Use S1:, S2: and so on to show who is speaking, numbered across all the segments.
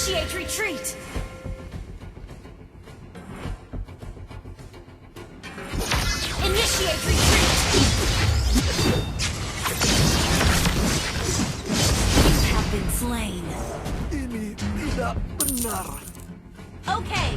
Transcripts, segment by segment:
S1: Initiate retreat. Initiate retreat. You have been slain.
S2: Ini tidak benar.
S1: Okay.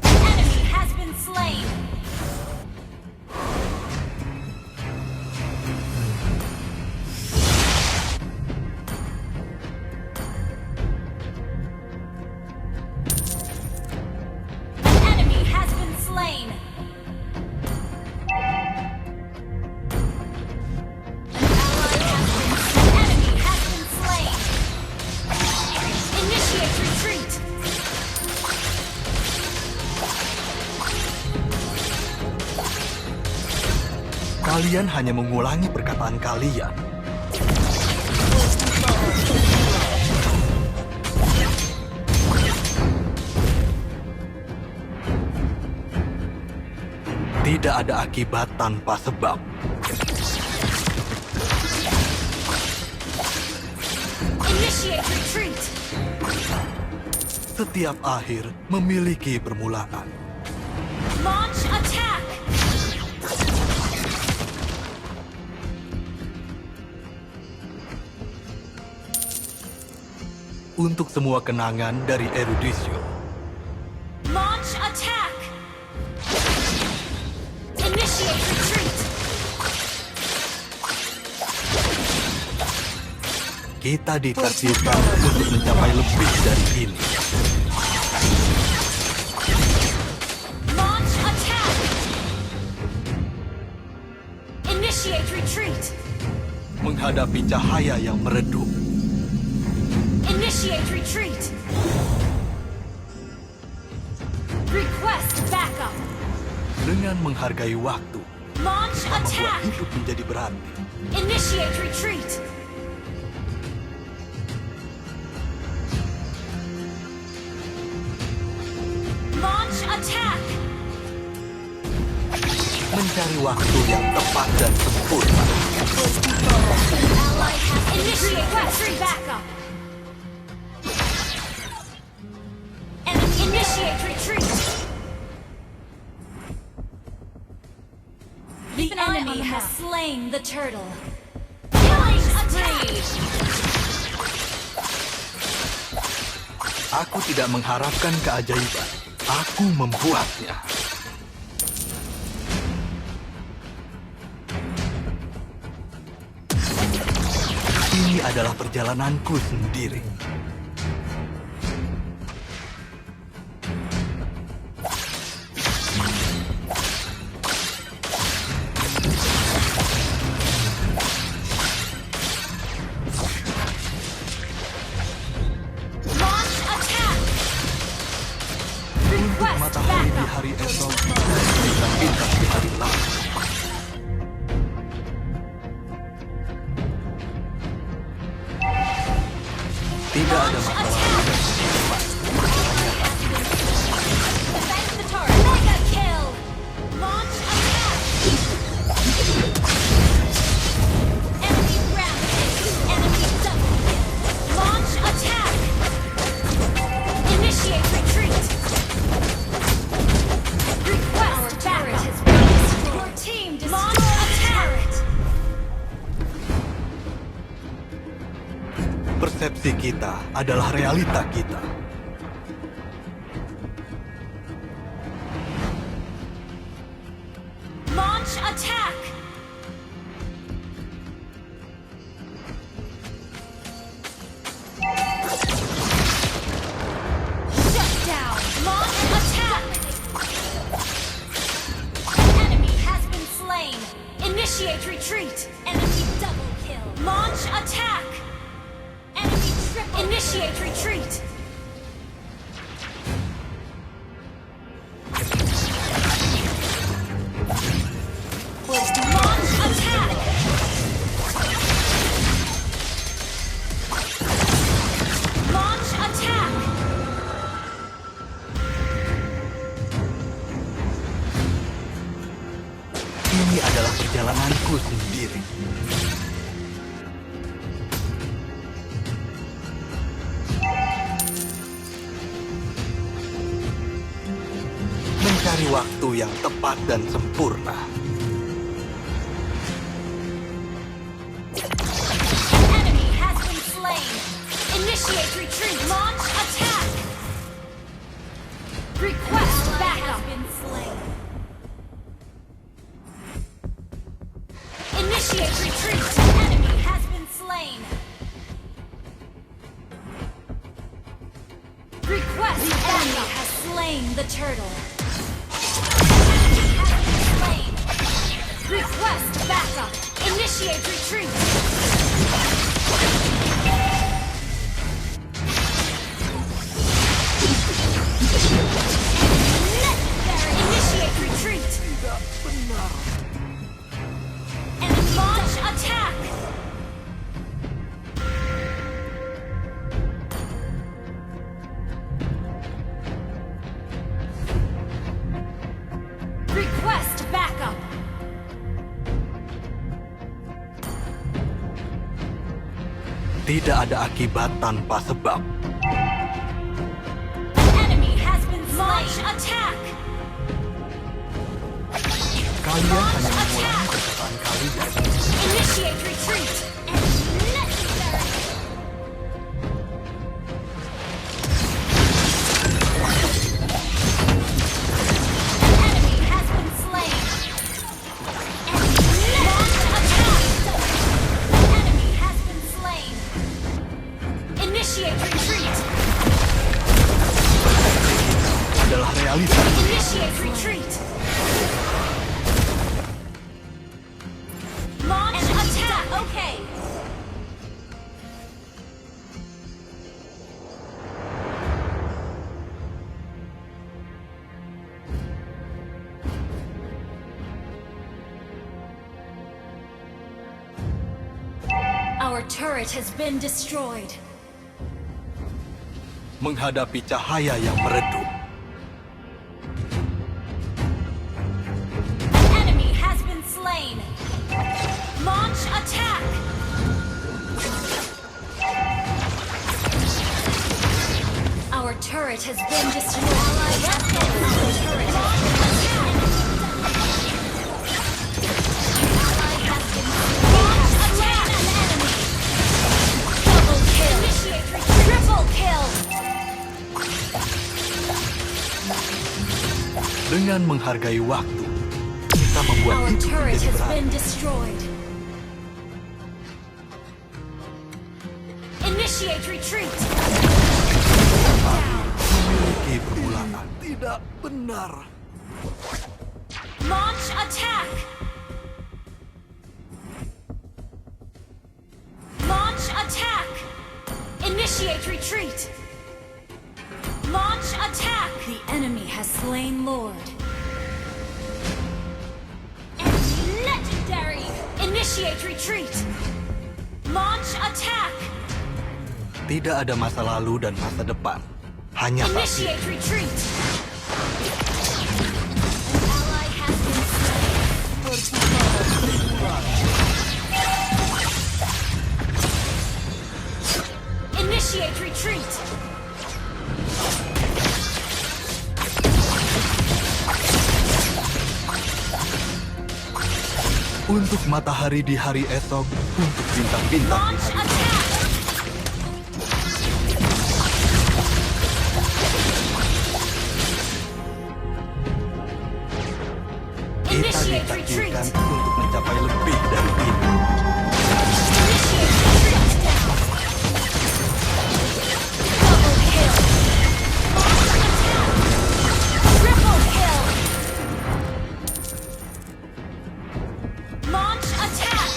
S1: Enemy has been slain.
S2: Kalian hanya mengulangi perkataan kalian. Tidak ada akibat tanpa sebab.
S1: Initiate retreat.
S2: Setiap akhir memiliki permulaan.
S1: Launch attack.
S2: Untuk semua kenangan dari Eruditio.
S1: Launch attack. Initiate retreat.
S2: Kita ditakdirkan untuk mencapai lebih dari ini.
S1: Launch attack. Initiate retreat.
S2: Menghadapi cahaya yang meredup.
S1: Initiate retreat. Request backup.
S2: Dengan menghargai waktu,
S1: Launch
S2: membuat
S1: attack.
S2: hidup menjadi berarti.
S1: Initiate retreat. Launch attack.
S2: Mencari waktu yang tepat dan sempurna.
S1: Ally has initiate retreat backup. Initiate retreat. The enemy has slain the turtle. Killing spree.
S2: Aku tidak mengharapkan keajaiban. Aku membuatnya. Ini adalah perjalananku sendiri.
S1: Launch attack. Request
S2: Matahari di
S1: backup.
S2: hari esok dan bintang-bintang di hari lalu. Tidak ada
S1: Launch
S2: masalah.
S1: attack. Defend the turret. Mega kill. Launch attack. Enemy rampage. Enemy double kill. Launch attack. Initiate retreat. Request backup. Your team launch attack.
S2: Persepsi kita adalah realita kita.
S1: Launch attack. Shut down. Launch attack. Enemy has been slain. Initiate retreat. Enemy double kill. Launch attack. Enemy triple. Initiate retreat. Launch attack. Launch attack.
S2: Ini adalah perjalananku sendiri. Mencari waktu yang tepat dan sempurna.
S1: Enemy has been slain. Initiate retreat. Launch attack. Request backup. Been slain. Initiate retreat. Enemy has been slain. Request backup. Has slain the turtle. Enemy has been slain. Request backup. Initiate retreat. Initiate retreat. And launch attack. Request backup.
S2: Tidak ada akibat tanpa sebab.
S1: Enemy has been slain. Launch attack.
S2: Kalian hanya mengulangi perkataan kalian.
S1: Initiate retreat. And necessary. Enemy has been slain. And launch attack. Enemy has been slain. Initiate retreat.
S2: Adalah realitas.
S1: Initiate retreat. Launch attack. Okay. Our turret has been destroyed.
S2: Menghadapi cahaya yang meredup.
S1: Enemy has been slain. Launch attack. Our turret has been destroyed. Our turret. Launch attack. Ally has been slain. Launch attack. An enemy. Double kill. Initiate retreat. Triple kill.
S2: Dengan menghargai waktu, kita membuat
S1: Our
S2: hidup
S1: turret
S2: menjadi
S1: has
S2: berarti.
S1: been destroyed. Initiate retreat.
S2: Memiliki permulaan tidak benar.
S1: Launch attack. Launch attack. Initiate retreat. Launch attack. The enemy has slain Lord. And legendary. Initiate retreat. Launch attack.
S2: Tidak ada masa lalu dan masa depan. Hanya saat ini.
S1: Initiate retreat. An ally has been slain. Initiate retreat.
S2: Untuk matahari di hari esok, untuk bintang-bintang di
S1: Launch
S2: hari
S1: attack.
S2: kita
S1: Initiate
S2: ditakdirkan
S1: retreat.
S2: untuk mencapai lebih dari ini.
S1: Initiate retreat down. Double kill. Launch attack. Triple kill. Launch attack.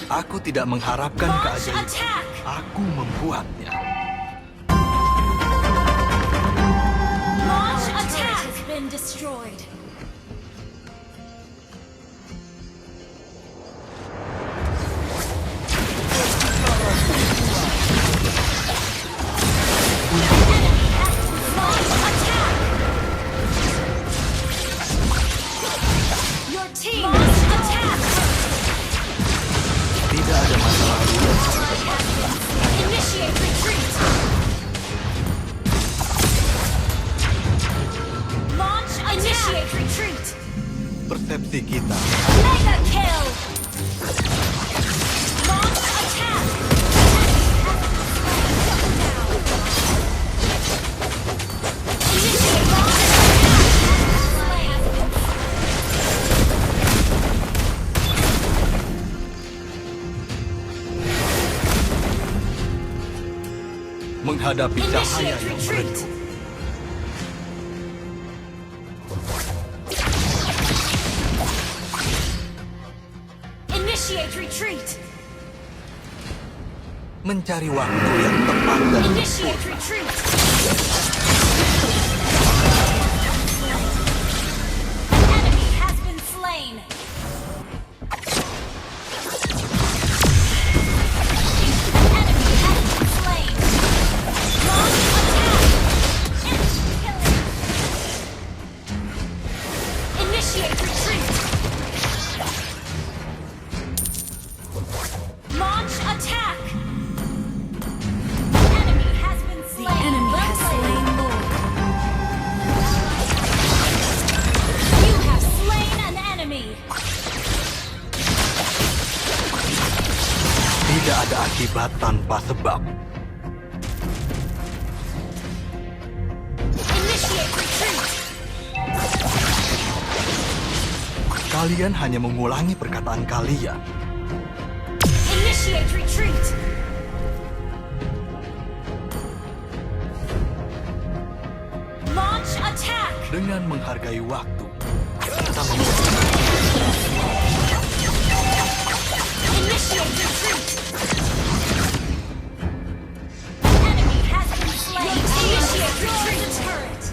S2: Aku tidak mengharapkan
S1: Launch
S2: keajaiban.
S1: attack.
S2: Aku membuatnya.
S1: Launch attack has been destroyed. Launch attack. Your team launch attack.
S2: Tidak ada masa lalu dan
S1: Initiate retreat.
S2: menghadapi cahaya
S1: Initiate
S2: yang
S1: retreat.
S2: meredup.
S1: Initiate retreat.
S2: Mencari waktu yang tepat dan
S1: Initiate retreat. An enemy has been slain. An enemy has been slain. Launch attack. Enemy killing. Initiate retreat. Launch attack. Enemy has been slain.
S3: enemy has slain Lord.
S1: You have slain an enemy.
S2: tidak ada akibat tanpa sebab.
S1: Initiate retreat.
S2: Kalian hanya mengulangi perkataan kalian.
S1: Initiate retreat. Launch attack.
S2: Dengan menghargai waktu, kita
S1: Initiate retreat. Enemy has been slain. Initiate retreat. Turret.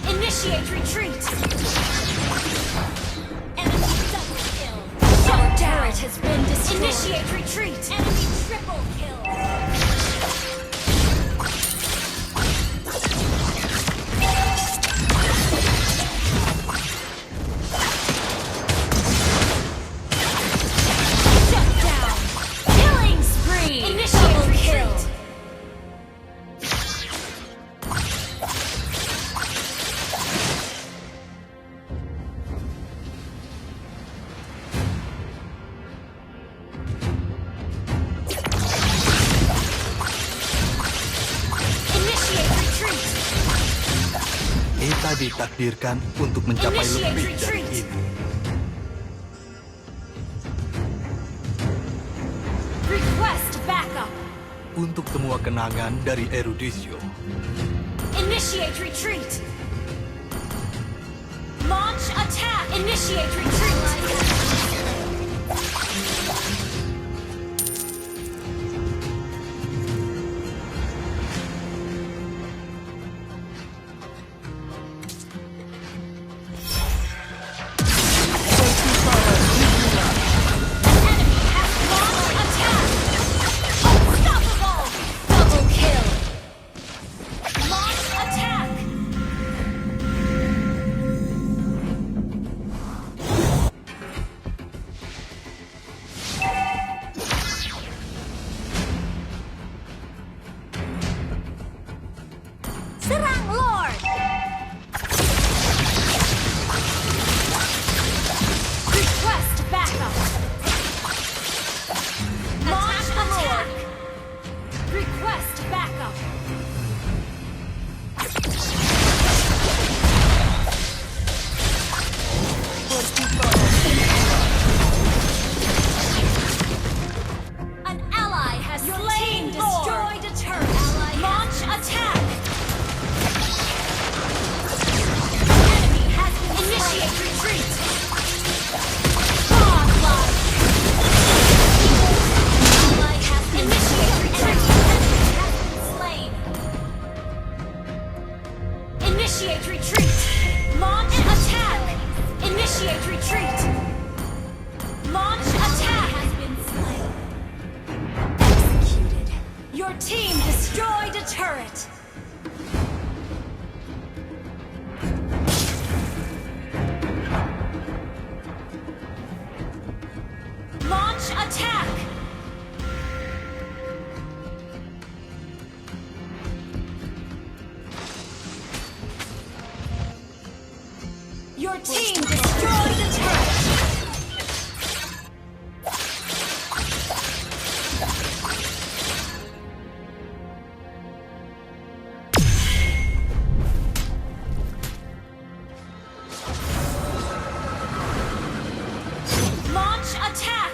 S1: Initiate retreat. Enemy double kill. Our turret has been destroyed. Initiate retreat. Enemy triple kill. Shut down. Killing spree. Initiate retreat. Initiate retreat.
S2: Kita ditakdirkan untuk mencapai
S1: Initiate
S2: lebih dari
S1: retreat.
S2: ini.
S1: Request backup.
S2: Untuk semua kenangan dari Erudisio,
S1: Initiate retreat. Launch attack. Initiate retreat. Enemy has launched attack. Unstoppable. Double kill. Launch attack. Serang Lord. Request backup. Launch attack. Request backup. An ally has slain destroyed a turret. Launch attack. Enemy has been initiate retreat. Godlike. Ally has initiate retreat. Enemy has been slain. Initiate retreat. Launch attack. Initiate retreat. Launch attack has been slain. Executed. Your team destroyed a turret. Launch attack. Your team destroyed a turret. Launch attack.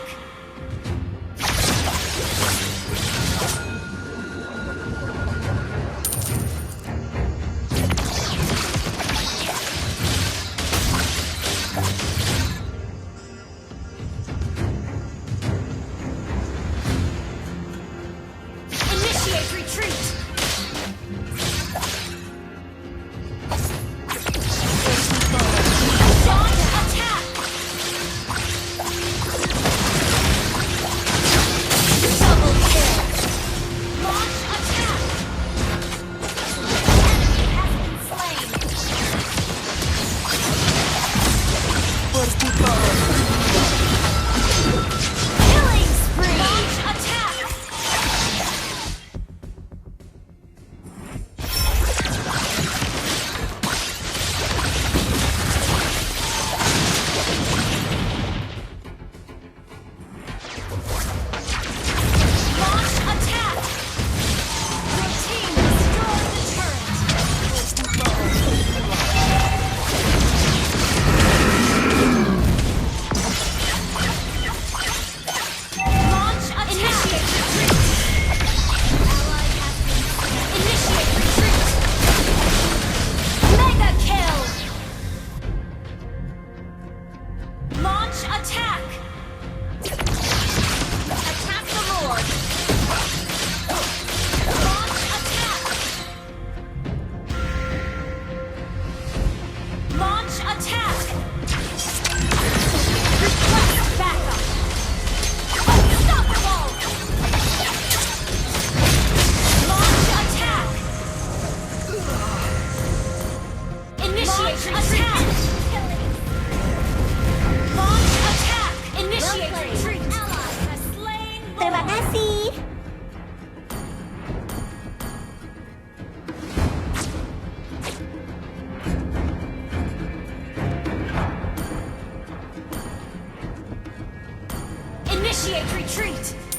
S1: kasih. Initiate retreat.